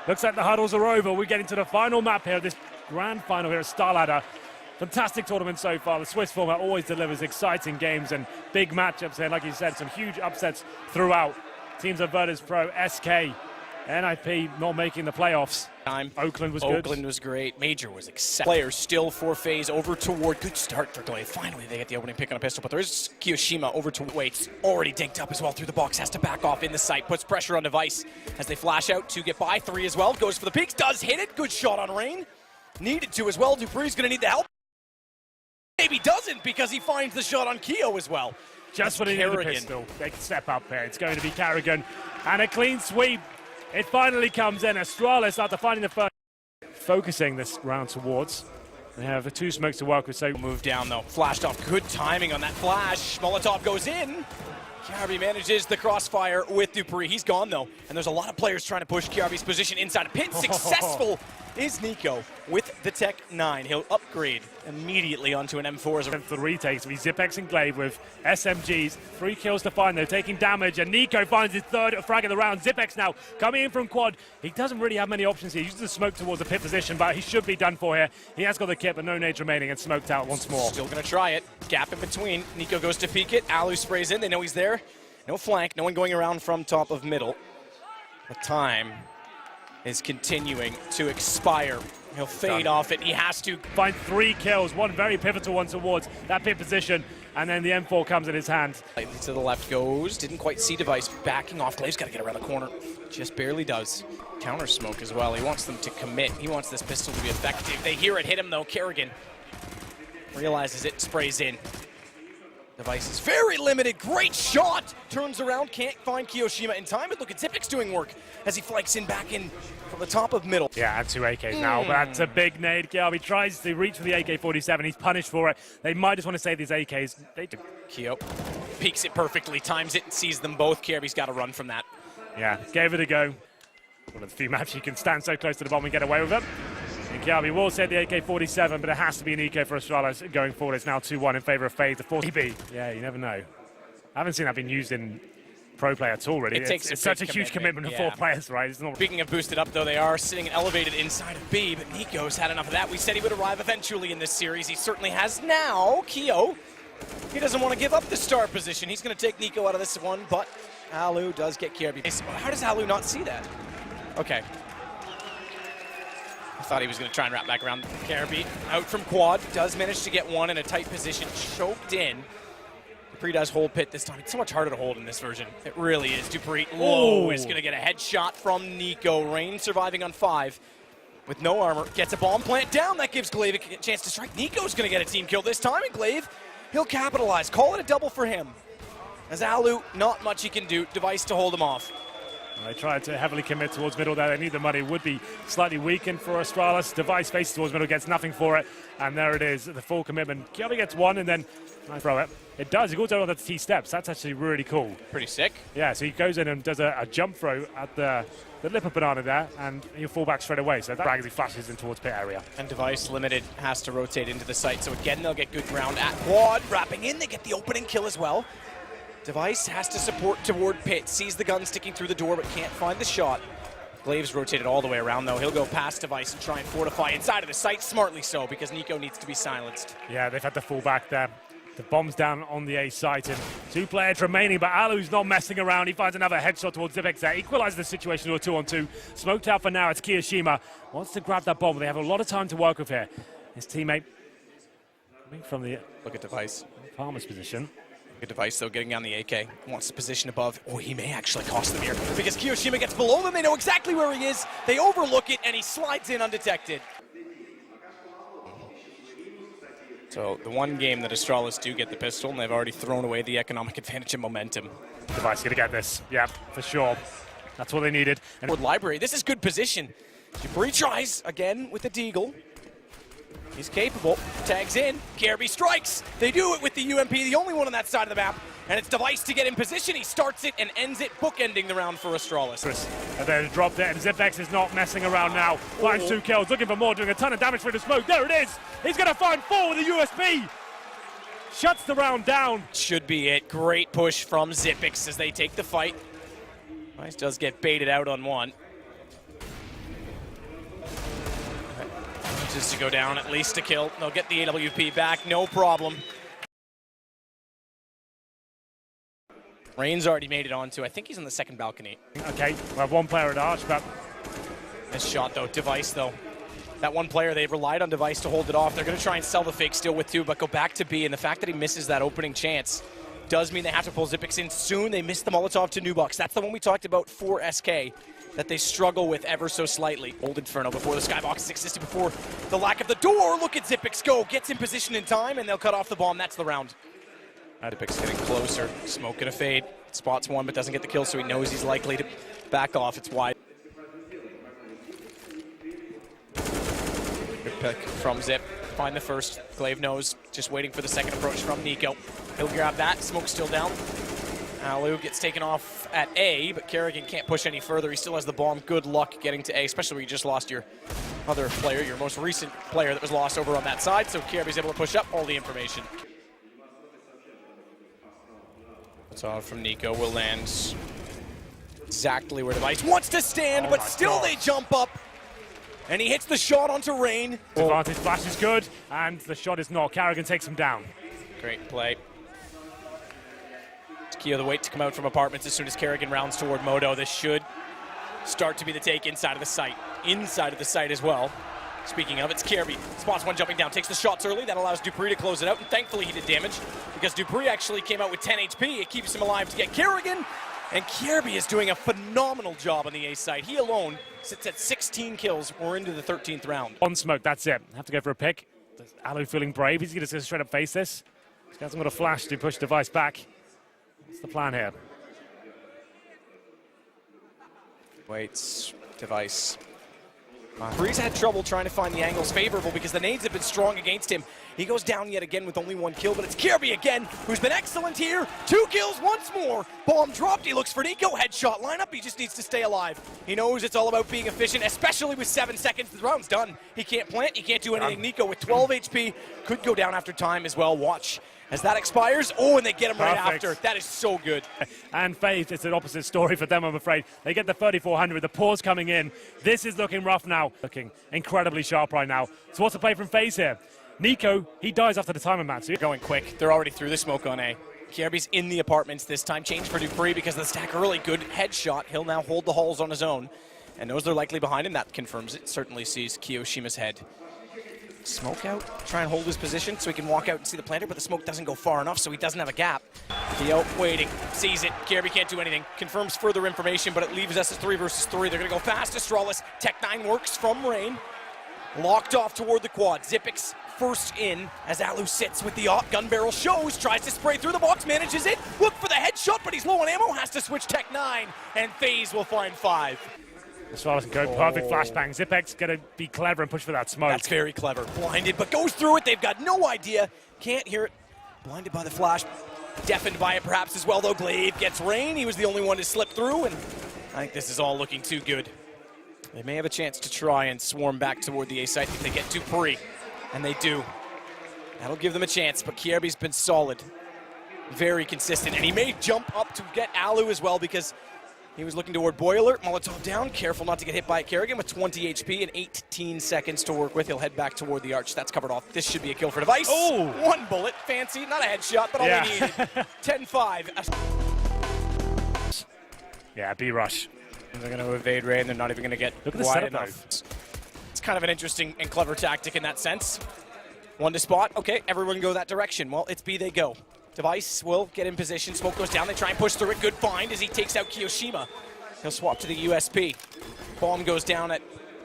Looks like the huddles are over. We're getting to the final map here, this grand final here at Starladder. Fantastic tournament so far. The Swiss format always delivers exciting games and big matchups here. Like you said, some huge upsets throughout. Teams of Virtus Pro, SK, NIP not making the playoffs. Oakland was good. Oakland was great. Major was exceptional. Players still for FaZe over toward. Good start for Glaive. Finally, they get the opening pick on a pistol, but there's Kyoshima over to Waits. Already dinked up as well through the box. Has to back off in the sight. Puts pressure on Device as they flash out to get by. 3 as well. Goes for the peaks. Does hit it. Good shot on Rain. Needed to as well. Dupree's going to need the help. Maybe doesn't because he finds the shot on Kyo as well. Just when he needed the pistol. They can step up here. It's going to be Carrigan. And a clean sweep. It finally comes in. Astralis, after finding the first, focusing this round towards. They have the 2 smokes to work with, so move down though. Flashed off. Good timing on that flash. Molotov goes in. Kiarby manages the crossfire with Dupree. He's gone though, and there's a lot of players trying to push Kiarby's position inside a pit. Successful is Nico with the Tech 9. He'll upgrade immediately onto an M4. For the retakes, we Zipex and Glaive with SMGs. 3 kills to find, though, taking damage, and Nico finds his 3rd frag of the round. Zipex now coming in from quad. He doesn't really have many options here. He uses the smoke towards the pit position, but he should be done for here. He has got the kit, but no nades remaining, and smoked out once more. Still gonna try it. Gap in between. Nico goes to peek it. Alu sprays in. They know he's there. No flank. No one going around from top of middle. The time is continuing to expire. He'll fade off it. He has to find 3 kills, 1 very pivotal one towards that pit position, and then the M4 comes in his hand. Slightly to the left goes. Didn't quite see Device backing off. Glaive's got to get around the corner. Just barely does. Counter smoke as well. He wants them to commit. He wants this pistol to be effective. They hear it hit him though. Kerrigan realizes it, sprays in. Device is very limited. Great shot. Turns around, can't find Kyoshima in time, but look at Zipex doing work as he flanks in back in from the top of middle. Yeah, and 2 AKs now, but that's a big nade. He tries to reach for the AK-47. He's punished for it. They might just want to save these AKs. They do. Kyo peeks it perfectly, times it, sees them both. Kirby's got to run from that. Yeah, gave it a go. One of the few maps you can stand so close to the bomb and get away with it. And Kiarby will say the AK-47, but it has to be an eco for Astralis going forward. It's now 2-1 in favor of FaZe. The 4CB. Yeah, you never know. I haven't seen that being used in pro play at all, really. It's such a huge commitment for 4 players, right? It's not... Speaking of boosted up, though, they are sitting elevated inside of B, but Nico's had enough of that. We said he would arrive eventually in this series. He certainly has now. Kyo, he doesn't want to give up the star position. He's going to take Nico out of this one, but Alu does get Kiarby. How does Alu not see that? Okay. I thought he was going to try and wrap back around. Kiarby out from quad, does manage to get one in a tight position, choked in. Dupree does hold pit this time. It's so much harder to hold in this version. It really is. Dupree low is going to get a headshot from Nico. Rain surviving on 5 with no armor. Gets a bomb plant down. That gives Glaive a chance to strike. Nico's going to get a team kill this time, and Glaive, he'll capitalize. Call it a double for him. As Alu, not much he can do. Device to hold him off. They tried to heavily commit towards middle there. They need the money. Would be slightly weakened for Astralis. Device faces towards middle, gets nothing for it. And there it is, the full commitment. Kiarby gets 1 and then I throw it. It does. He goes over the T steps. That's actually really cool. Pretty sick. Yeah, so he goes in and does a jump throw at the lip of banana there, and he'll fall back straight away. So that brag as he flashes in towards pit area. And Device limited, has to rotate into the site. So again, they'll get good ground at quad. Wrapping in, they get the opening kill as well. Device has to support toward pit, sees the gun sticking through the door, but can't find the shot. Glaive's rotated all the way around, though. He'll go past Device and try and fortify inside of the site, smartly so, because Nico needs to be silenced. Yeah, they've had to fall back there. The bomb's down on the A site, and 2 players remaining, but Alu's not messing around. He finds another headshot towards Zipex there. Equalizes the situation to a 2-on-2. Smoked out for now. It's Kyoshima. Wants to grab that bomb, but they have a lot of time to work with here. His teammate coming from the... Look at Device. Palmer's position. Good Device, though, getting down the AK. Wants to position above. Oh, he may actually cost them here. Because Kyoshima gets below them. They know exactly where he is. They overlook it, and he slides in undetected. So the one game that Astralis do get the pistol, and they've already thrown away the economic advantage and momentum. Device gonna get this. Yeah, for sure. That's what they needed. And library, this is good position. Dupree tries again with the deagle. He's capable, tags in, Kiarby strikes. They do it with the UMP, the only one on that side of the map. And it's Device to get in position. He starts it and ends it, bookending the round for Astralis. And then dropped it, and Zipex is not messing around now. Finds 2 kills, looking for more, doing a ton of damage for the smoke. There it is! He's gonna find 4 with a USB! Shuts the round down. Should be it. Great push from Zipex as they take the fight. Device does get baited out on 1. manages to go down, at least a kill. They'll get the AWP back, no problem. Rain's already made it onto, I think he's on the second balcony. Okay, we have one player at Arch, but... Nice shot though, Device though. That one player, they've relied on Device to hold it off. They're going to try and sell the fake still with 2, but go back to B, and the fact that he misses that opening chance does mean they have to pull Xyp9x in soon. They missed the Molotov to Nubox. That's the one we talked about for SK, that they struggle with ever so slightly. Old Inferno before the skybox existed, before the lack of the door. Look at Xyp9x go, gets in position in time, and they'll cut off the bomb. That's the round. Xyp9x getting closer, smoke gonna fade. Spots one, but doesn't get the kill, so he knows he's likely to back off. It's wide. Good pick from Zip. Find the first. Glaive knows, just waiting for the second approach from Nico. He'll grab that. Smoke's still down. Alu gets taken off at A, but Kerrigan can't push any further. He still has the bomb. Good luck getting to A, especially when you just lost your other player, your most recent player that was lost over on that side. So Kirby's able to push up all the information. That's all from Nico. Will land exactly where Device wants to stand, but still they jump up. And he hits the shot onto Rain. Advantage flash is good, and the shot is not. Kerrigan takes him down. Great play. Keo the wait to come out from apartments as soon as Kerrigan rounds toward Moto. This should start to be the take inside of the site. Inside of the site as well. Speaking of, it's Kirby. Spots one jumping down, takes the shots early. That allows Dupree to close it out, and thankfully he did damage because Dupree actually came out with 10 HP. It keeps him alive to get Kerrigan. And Kirby is doing a phenomenal job on the A side. He alone sits at 16 kills. We're into the 13th round. On smoke, that's it. Have to go for a pick. Alu feeling brave. He's going to straight up face this. He hasn't got a flash to push Device back. What's the plan here? Waits, Device. Breeze had trouble trying to find the angles favorable because the nades have been strong against him. He goes down yet again with only 1 kill, but it's Kirby again, who's been excellent here. 2 kills once more. Bomb dropped. He looks for Nico. Headshot lineup. He just needs to stay alive. He knows it's all about being efficient, especially with 7 seconds. The round's done. He can't plant. He can't do anything. Nico with 12 HP could go down after time as well. Watch as that expires. Oh, and they get him right after. That is so good. And FaZe, it's an opposite story for them, I'm afraid. They get the 3,400, the pause coming in. This is looking rough now. Looking incredibly sharp right now. So what's the play from FaZe here? Nico, he dies after the timer, Matsu. Going quick. They're already through the smoke on A. Kirby's in the apartments this time. Change for Dupree because of the stack early. Good headshot. He'll now hold the halls on his own and knows they're likely behind him. That confirms it. Certainly sees Kiyoshima's head. Smoke out. Try and hold his position so he can walk out and see the planter, but the smoke doesn't go far enough, so he doesn't have a gap. Kyo waiting. Sees it. Kirby can't do anything. Confirms further information, but it leaves us as 3 versus 3. They're going to go fast. Astralis. Tech9 works from Rain. Locked off toward the quad. Xyp9x first in as Alu sits with the op. Gun barrel shows, tries to spray through the box, manages it. Look for the headshot, but he's low on ammo, has to switch Tech9, and FaZe will find 5. Astralis can go perfect flashbang. Xyp9x going to be clever and push for that smoke. That's very clever. Blinded, but goes through it. They've got no idea. Can't hear it. Blinded by the flash. Deafened by it perhaps as well, though. Glaive gets Rain. He was the only one to slip through, and I think this is all looking too good. They may have a chance to try and swarm back toward the A site if they get Dupree. And they do. That'll give them a chance, but Kirby's been solid. Very consistent, and he may jump up to get Alu as well because he was looking toward Boiler. Molotov down, careful not to get hit by Kerrigan with 20 HP and 18 seconds to work with. He'll head back toward the arch. That's covered off. This should be a kill for Device. Oh! 1 bullet, fancy, not a headshot, but all they needed. 10-5. Yeah, B-rush. They're going to evade Rain. They're not even going to get wide enough. It's kind of an interesting and clever tactic in that sense. 1 to spot. Okay, everyone go that direction. Well, it's B they go. Device will get in position. Smoke goes down. They try and push through it. Good find as he takes out Kiyoshima. He'll swap to the USP. Bomb goes down at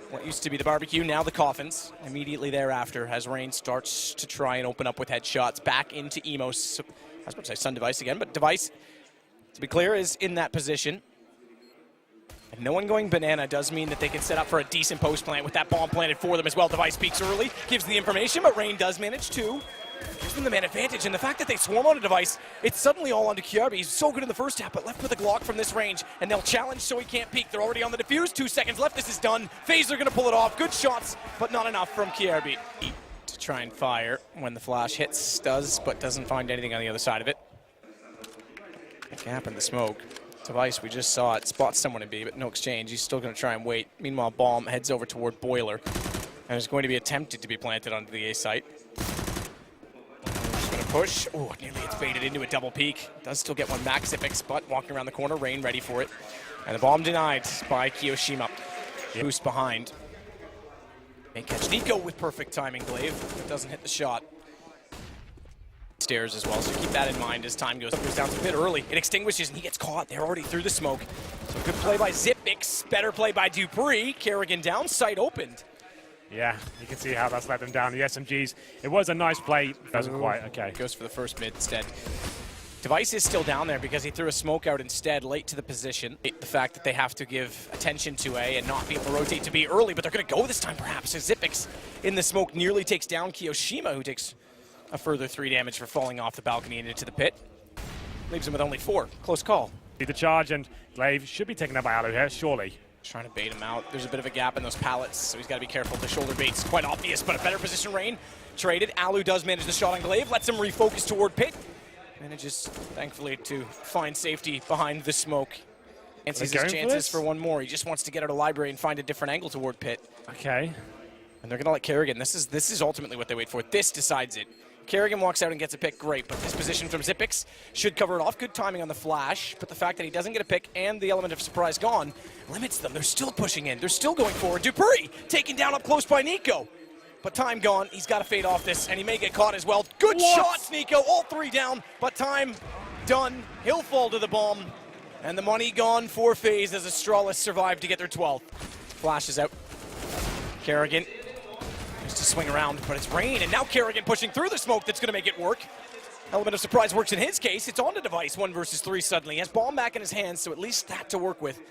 what used to be the barbecue, now the coffins. Immediately thereafter, as Rain starts to try and open up with headshots back into Emos. I was about to say Sun Device again, but Device, to be clear, is in that position. And no one going banana does mean that they can set up for a decent post plant with that bomb planted for them as well. Device peeks early, gives the information, but Rain does manage to. Gives them the man advantage, and the fact that they swarm on a Device, it's suddenly all onto Kirby. He's so good in the first half, but left with a Glock from this range, and they'll challenge so he can't peek. They're already on the defuse. 2 seconds left. This is done. FaZe are going to pull it off. Good shots, but not enough from Kirby. To try and fire when the flash hits, but doesn't find anything on the other side of it. A gap in the smoke. Device, we just saw it, spots someone in B, but no exchange. He's still going to try and wait. Meanwhile, Bomb heads over toward Boiler. And it's going to be attempted to be planted onto the A site. Just going to push. Oh, nearly it's baited into a double peek. Does still get one back, Zippix, but walking around the corner, Rain ready for it. And the bomb denied by Kiyoshima. Yep. Boost behind. May catch Nico with perfect timing, Glaive. Doesn't hit the shot. Stairs as well, so keep that in mind as time goes down a bit early. It extinguishes and he gets caught. They're already through the smoke. So good play by Zippix. Better play by Dupree. Kerrigan down, sight opened. Yeah, you can see how that's let them down. The SMGs, it was a nice play. Doesn't quite, okay. Goes for the first mid instead. Device is still down there because he threw a smoke out instead, late to the position. The fact that they have to give attention to A and not be able to rotate to B early, but they're going to go this time perhaps. As Zippix in the smoke nearly takes down Kiyoshima, who takes a further 3 damage for falling off the balcony and into the pit. Leaves him with only 4. Close call. The charge, and Glaive should be taken up by Alu here, surely. Trying to bait him out. There's a bit of a gap in those pallets, so he's got to be careful. The shoulder bait's quite obvious, but a better position, Rain. Traded. Alu does manage the shot on Glaive, lets him refocus toward pit. Manages, thankfully, to find safety behind the smoke. And sees his chances for one more. He just wants to get out of library and find a different angle toward pit. Okay. And they're going to let Kerrigan. This is ultimately what they wait for. This decides it. Kerrigan walks out and gets a pick, great, but this position from Zippix should cover it off. Good timing on the flash, but the fact that he doesn't get a pick and the element of surprise gone limits them. They're still pushing in. They're still going forward. Dupree taken down up close by Nico. But time gone. He's got to fade off this, and he may get caught as well. Good shots, Nico. All 3 down, but time done. He'll fall to the bomb, and the money gone for FaZe as Astralis survived to get their 12th. Flash is out. Kerrigan just to swing around, but it's Rain, and now Kerrigan pushing through the smoke that's going to make it work. Element of surprise works in his case. It's on the Device, 1 versus 3 suddenly. He has bomb back in his hands, so at least that to work with.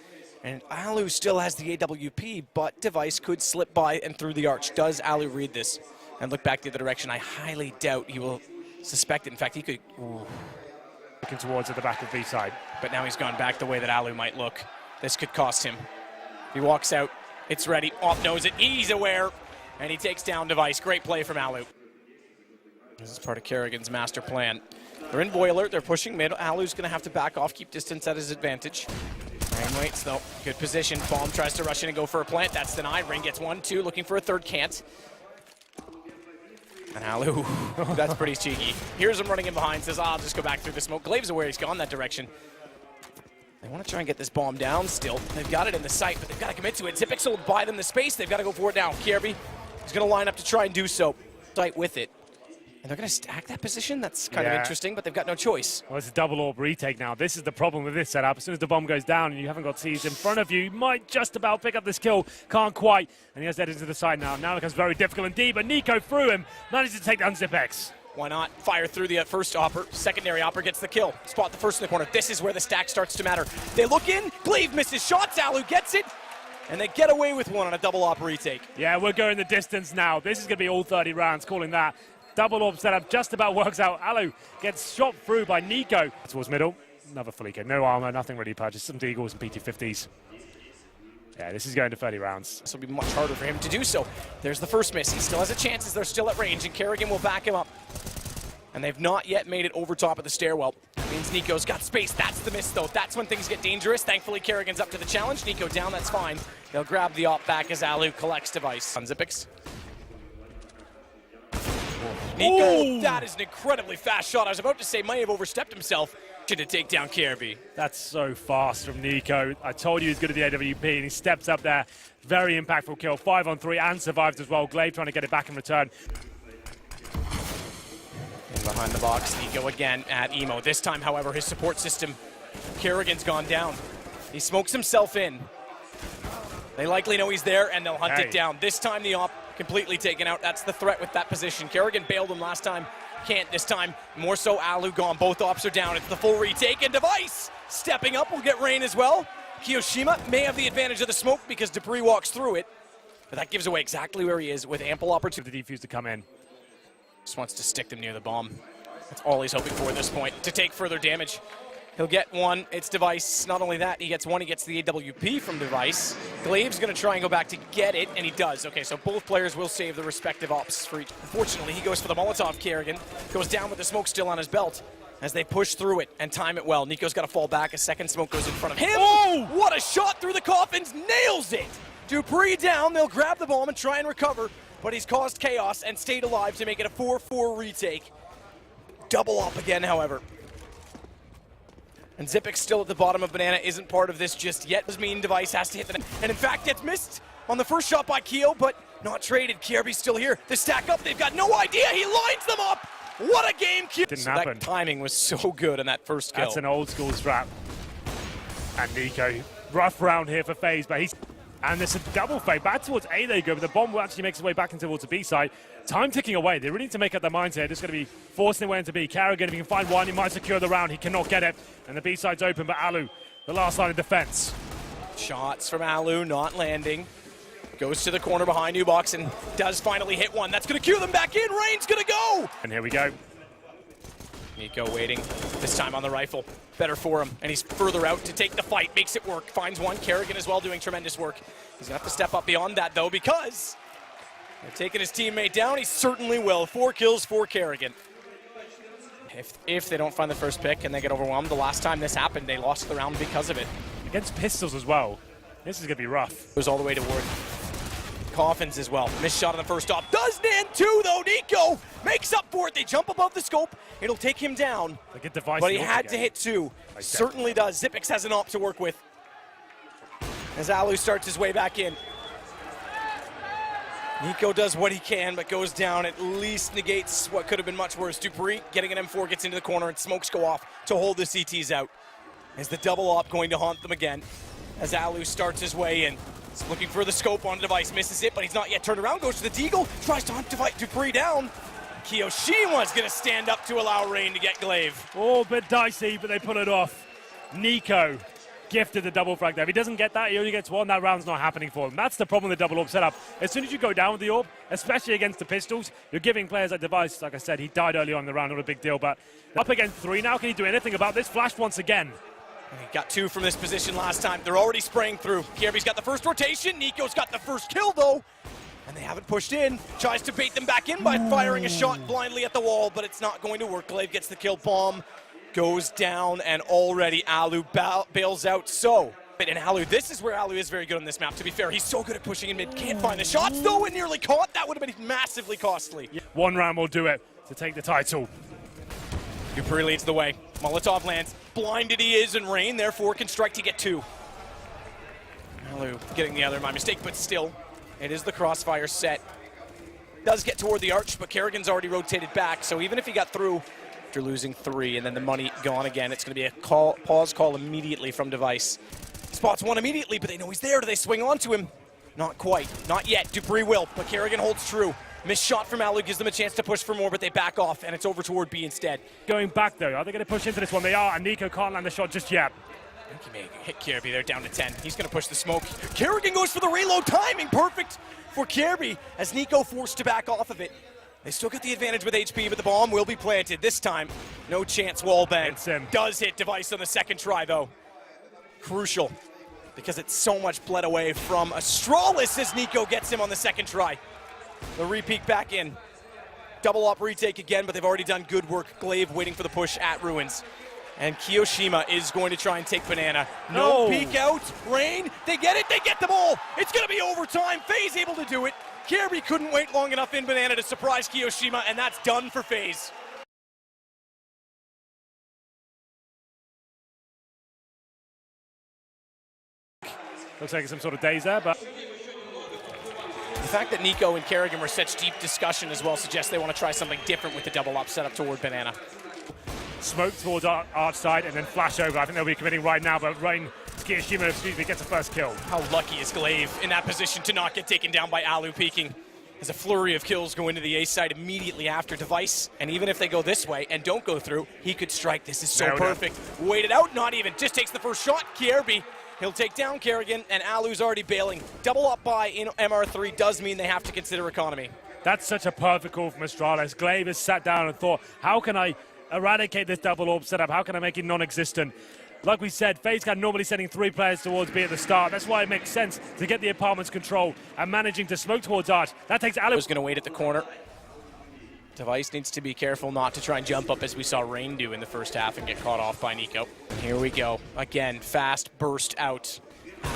And Alu still has the AWP, but Device could slip by and through the arch. Does Alu read this and look back the other direction? I highly doubt he will suspect it. In fact, he could... Ooh. Looking towards at the back of B side. But now he's gone back the way that Alu might look. This could cost him. He walks out. It's ready. Off knows it. He's aware. And he takes down Device. Great play from Alu. This is part of Kerrigan's master plan. They're in Boiler. They're pushing mid. Alu's going to have to back off, keep distance at his advantage. Rain waits, though. Good position. Bomb tries to rush in and go for a plant. That's denied. Rain gets 1, 2, looking for a third. Can't. And Alu, that's pretty cheeky. Here's him running in behind. Says, I'll just go back through the smoke. Glaive's aware he's gone that direction. They want to try and get this bomb down still. They've got it in the sight, but they've got to commit to it. Zippix will buy them the space. They've got to go for it now. Kierby is going to line up to try and do so. Tight with it. And they're going to stack that position? That's kind of interesting, but they've got no choice. Well, it's a double orb retake now. This is the problem with this setup. As soon as the bomb goes down and you haven't got C's in front of you, you might just about pick up this kill. Can't quite. And he has that into the side now. Now it becomes very difficult indeed, but Nico through him manages to take down Zippix. Why not? Fire through the first opper. Secondary opper gets the kill. Spot the first in the corner. This is where the stack starts to matter. They look in. Glaive misses shots. Alu gets it. And they get away with one on a double op retake. Yeah, we're going the distance now. This is going to be all 30 rounds, calling that. Double orb setup just about works out. Alu gets shot through by Nico. Towards middle. Another Felica. No armor, nothing really purchased. Some Deagles and PT50s. Yeah, this is going to 30 rounds. This will be much harder for him to do so. There's the first miss. He still has a chance as they're still at range, and Kerrigan will back him up. And they've not yet made it over top of the stairwell. That means Nico's got space. That's the miss, though. That's when things get dangerous. Thankfully, Kerrigan's up to the challenge. Nico down, that's fine. They'll grab the op back as Alu collects Device. On Zippix. Nico, that is an incredibly fast shot. I was about to say, might have overstepped himself to take down Kierby. That's so fast from Nico. I told you he's good at the AWP, and he steps up there. Very impactful kill. 5 on 3 and survives as well. Glaive trying to get it back in return. And behind the box, Nico again at Emo. This time, however, his support system, Kerrigan's gone down. He smokes himself in. They likely know he's there, and they'll hunt it down. This time, the op completely taken out. That's the threat with that position. Kerrigan bailed him last time. Can't this time. More so, Alu gone. Both ops are down. It's the full retake, and Device stepping up will get Rain as well. Kiyoshima may have the advantage of the smoke because Dupree walks through it, but that gives away exactly where he is with ample opportunity. The defuse to come in. Just wants to stick them near the bomb. That's all he's hoping for at this point, to take further damage. He'll get one. It's Device. Not only that, he gets one. He gets the AWP from Device. Glaive's going to try and go back to get it, and he does. Okay, so both players will save the respective ops for each. Unfortunately, he goes for the Molotov. Kerrigan goes down with the smoke still on his belt as they push through it and time it well. Nico's got to fall back. A second smoke goes in front of him. Oh! What a shot through the coffins. Nails it. Dupree down. They'll grab the bomb and try and recover. but he's caused chaos and stayed alive to make it a 4-4 retake. Double up again, however. And Zipix still at the bottom of Banana, isn't part of this just yet. Does mean Device has to hit the net, and in fact gets missed on the first shot by Keo, but not traded. KRB's still here. They stack up, they've got no idea, he lines them up! What a game, Keo! Didn't happen. That timing was so good on that first kill. That's an old school strap. And Nico, rough round here for FaZe, but he's... And there's a double fade. Back towards A they go, but the bomb actually makes its way back into towards the B side. Time ticking away. They really need to make up their minds here. They're just going to be forcing their way into B. Carrigan, if he can find one, he might secure the round. He cannot get it. And the B side's open, but Alu, the last line of defense. Shots from Alu, not landing. Goes to the corner behind Ubox and does finally hit one. That's going to cue them back in. Rain's going to go! And here we go. Nico waiting, this time on the rifle. Better for him, and he's further out to take the fight. Makes it work, finds one. Carrigan as well doing tremendous work. He's gonna have to step up beyond that though, because they're taking his teammate down. He certainly will. 4 kills for Carrigan. If they don't find the first pick and they get overwhelmed, the last time this happened, they lost the round because of it. Against pistols as well. This is gonna be rough. Goes all the way to work. Coffins as well. Missed shot on the first stop. Does land 2 though. Nico makes up for it. They jump above the scope. It'll take him down. But he had to hit 2. Certainly does. Zipix has an op to work with. As Alu starts his way back in. Nico does what he can, but goes down. At least negates what could have been much worse. Dupree getting an M4 gets into the corner and smokes go off to hold the CTs out. Is the double op going to haunt them again? As Alu starts his way in. He's looking for the scope on Device, misses it, but he's not yet turned around, goes to the Deagle, tries to hunt Dupree down. Kiyoshima's gonna stand up to allow Rain to get Glaive. Oh, a bit dicey, but they pull it off. Nico gifted the double frag there. If he doesn't get that, he only gets 1. That round's not happening for him. That's the problem with the double orb setup. As soon as you go down with the orb, especially against the pistols, you're giving players like Device, like I said, he died early on in the round, not a big deal, but up against 3 now. Can he do anything about this? Flash once again. He got 2 from this position last time. They're already spraying through. Kirby's got the first rotation. Nico's got the first kill, though. And they haven't pushed in. Tries to bait them back in by firing a shot blindly at the wall, but it's not going to work. Glaive gets the kill. Bomb goes down, and already Alu bails out. So, and Alu, this is where Alu is very good on this map, to be fair. He's so good at pushing in mid. Can't find the shots, though, and nearly caught. That would have been massively costly. 1 round will do it to take the title. Dupree leads the way. Molotov lands. Blinded he is, and Rain, therefore, can strike to get 2. Alu getting the other, my mistake, but still, it is the crossfire set. Does get toward the arch, but Kerrigan's already rotated back, so even if he got through after losing 3 and then the money gone again, it's going to be a pause call immediately from Device. Spots 1 immediately, but they know he's there. Do they swing onto him? Not quite. Not yet. Dupree will, but Kerrigan holds true. Missed shot from Alu gives them a chance to push for more, but they back off, and it's over toward B instead. Going back, though, are they going to push into this one? They are, and Nico can't land the shot just yet. I think he may hit Kirby there, down to 10. He's going to push the smoke. Kerrigan goes for the reload, timing perfect for Kirby, as Nico forced to back off of it. They still got the advantage with HP, but the bomb will be planted. This time, no chance, wallbang. Does hit Device on the second try, though. Crucial, because it's so much bled away from Astralis as Nico gets him on the second try. The re-peek back in. Double up retake again, but they've already done good work. Glaive waiting for the push at Ruins. And Kiyoshima is going to try and take Banana. No peek out. Rain, they get it, they get the ball. It's going to be overtime. FaZe able to do it. Kirby couldn't wait long enough in Banana to surprise Kiyoshima, and that's done for FaZe. Looks like some sort of daze there, but... The fact that Nico and Kerrigan were such deep discussion as well suggests they want to try something different with the double up setup toward Banana. Smoke towards arch side and then flash over. I think they'll be committing right now, but Rain, Kiyoshima, gets the first kill. How lucky is Glaive in that position to not get taken down by Alu peeking? As a flurry of kills go into the A side immediately after Device. And even if they go this way and don't go through, he could strike. This is so perfect. Waited out, not even. Just takes the first shot. Kierby, he'll take down Kerrigan, and Alu's already bailing. Double up by in MR3 does mean they have to consider economy. That's such a perfect call from Astralis. Glaive has sat down and thought, how can I eradicate this double orb setup? How can I make it non-existent? Like we said, FaZe can normally sending 3 players towards B at the start. That's why it makes sense to get the apartment's control and managing to smoke towards arch. That takes Alu. Was going to wait at the corner. Device needs to be careful not to try and jump up as we saw Rain do in the first half and get caught off by Nico. Here we go. Again, fast burst out.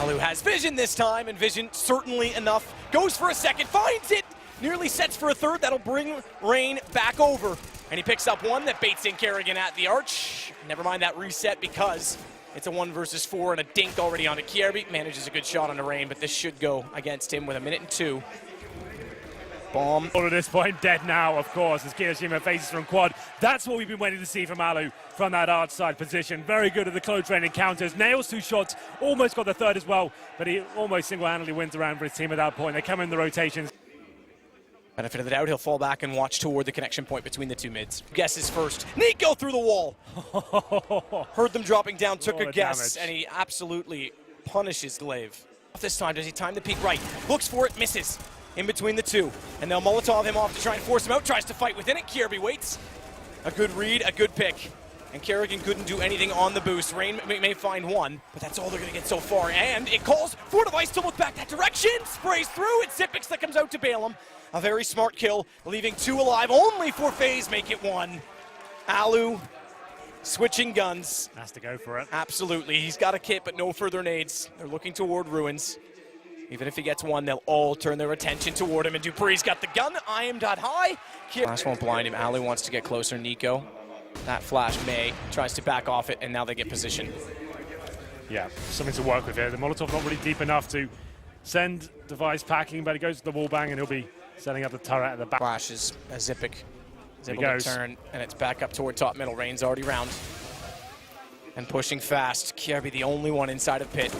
Alu has vision this time, and vision certainly enough. Goes for a second, finds it, nearly sets for a third. That'll bring Rain back over. And he picks up one that baits in Kerrigan at the arch. Never mind that reset because it's a 1 versus 4 and a dink already onto Kierby. Manages a good shot on the Rain, but this should go against him with 1:02. Bomb. All at this point, dead now, of course, as Kiyoshima faces from quad. That's what we've been waiting to see from Alu from that arch side position. Very good at the close range encounters. Nails 2 shots, almost got the third as well, but he almost single-handedly wins around for his team at that point. They come in the rotations. Benefit of the doubt, he'll fall back and watch toward the connection point between the two mids. Guesses first. Nico through the wall. Heard them dropping down, took a guess, and he absolutely punishes Glaive. This time, does he time the peak right? Looks for it, misses. In between the two. And they'll Molotov him off to try and force him out. Tries to fight within it. Kierby waits. A good read, a good pick. And Kerrigan couldn't do anything on the boost. Rain may find one, but that's all they're going to get so far. And it calls for Device to look back that direction. Sprays through. It's Zipix that comes out to bail him. A very smart kill, leaving 2 alive. Only for FaZe make it 1. Alu switching guns. Has to go for it. Absolutely. He's got a kit, but no further nades. They're looking toward Ruins. Even if he gets one, they'll all turn their attention toward him. And Dupree's got the gun, aimed high. Flash won't blind him. Ali wants to get closer. Nico, that flash tries to back off it, and now they get position. Yeah, something to work with here. The Molotov not really deep enough to send Device packing, but he goes to the wall bang, and he'll be setting up the turret at the back. Flashes a Zipic. Is able to turn, and it's back up toward top middle. Rain's already round. And pushing fast. Kierby the only one inside of pit.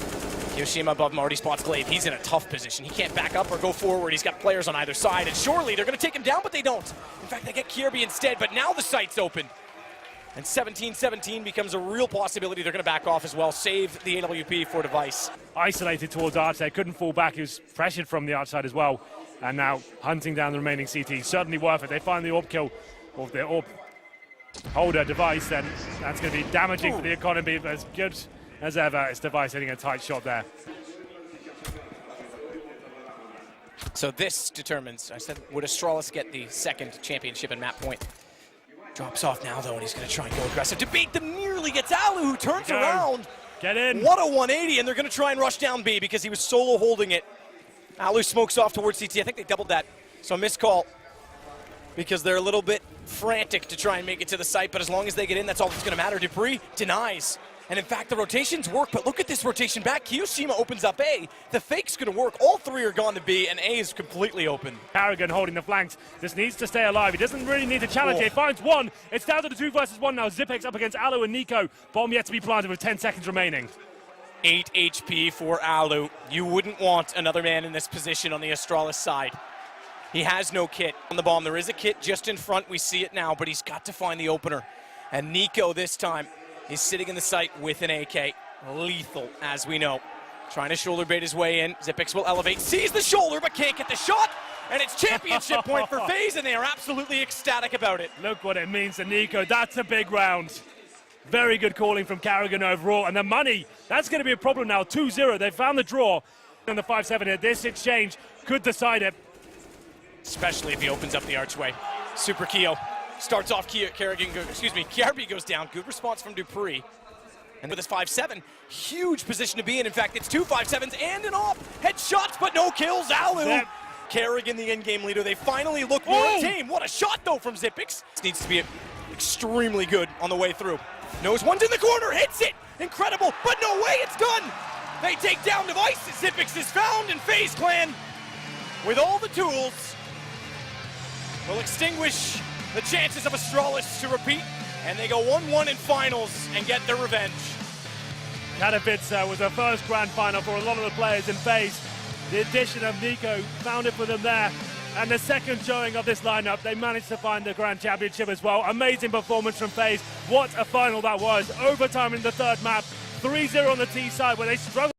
Kiyoshima above him already spots Glaive. He's in a tough position. He can't back up or go forward. He's got players on either side, and surely they're going to take him down, but they don't. In fact, they get Kierby instead, but now the sight's open. And 17-17 becomes a real possibility. They're going to back off as well, save the AWP for Device. Isolated towards arch there, couldn't fall back. He was pressured from the outside as well. And now hunting down the remaining CT. Certainly worth it. They find the AWP kill, or the AWP holder Device, then that's going to be damaging for the economy, but as good as ever, it's Device hitting a tight shot there. So this determines, I said, would Astralis get the second championship in map point? Drops off now, though, and he's going to try and go aggressive. To beat them, nearly gets Alu, who turns around. Get in. What a 180, and they're going to try and rush down B because he was solo holding it. Alu smokes off towards CT. I think they doubled that, so missed call because they're a little bit frantic to try and make it to the site, but as long as they get in, that's all that's going to matter. Dupree denies. And in fact, the rotations work, but look at this rotation back. Kiyoshima opens up A. The fake's going to work. All 3 are gone to B, and A is completely open. Kerrigan holding the flanks. Just needs to stay alive. He doesn't really need to challenge. He finds one. It's down to the 2 versus 1 now. Zipex up against Alu and Nico. Bomb yet to be planted with 10 seconds remaining. 8 HP for Alu. You wouldn't want another man in this position on the Astralis side. He has no kit on the bomb. There is a kit just in front. We see it now, but he's got to find the opener. And Nico this time is sitting in the site with an AK. Lethal, as we know. Trying to shoulder bait his way in. Zipix will elevate, sees the shoulder, but can't get the shot. And it's championship point for FaZe, and they are absolutely ecstatic about it. Look what it means to Nico. That's a big round. Very good calling from Kerrigan overall. And the money, that's going to be a problem now. 2-0. They found the draw. And the 5-7 here. This exchange could decide it. Especially if he opens up the archway. Super Keo starts off. Kierby goes down. Good response from Dupree. And with this 5-7, huge position to be in. In fact, it's 2 5-7s and an op. Headshots, but no kills. Alu. Yep. Kerrigan, the in-game leader. They finally look more tame. What a shot, though, from Zipix. This needs to be extremely good on the way through. Knows one's in the corner. Hits it. Incredible. But no way, it's done. They take down Device. Zipix is found, and FaZe Clan, with all the tools, will extinguish the chances of Astralis to repeat, and they go 1-1 in finals and get their revenge. Katowice was their first grand final for a lot of the players in FaZe. The addition of Nico found it for them there. And the second showing of this lineup, they managed to find the grand championship as well. Amazing performance from FaZe. What a final that was. Overtime in the third map. 3-0 on the T side where they struggled.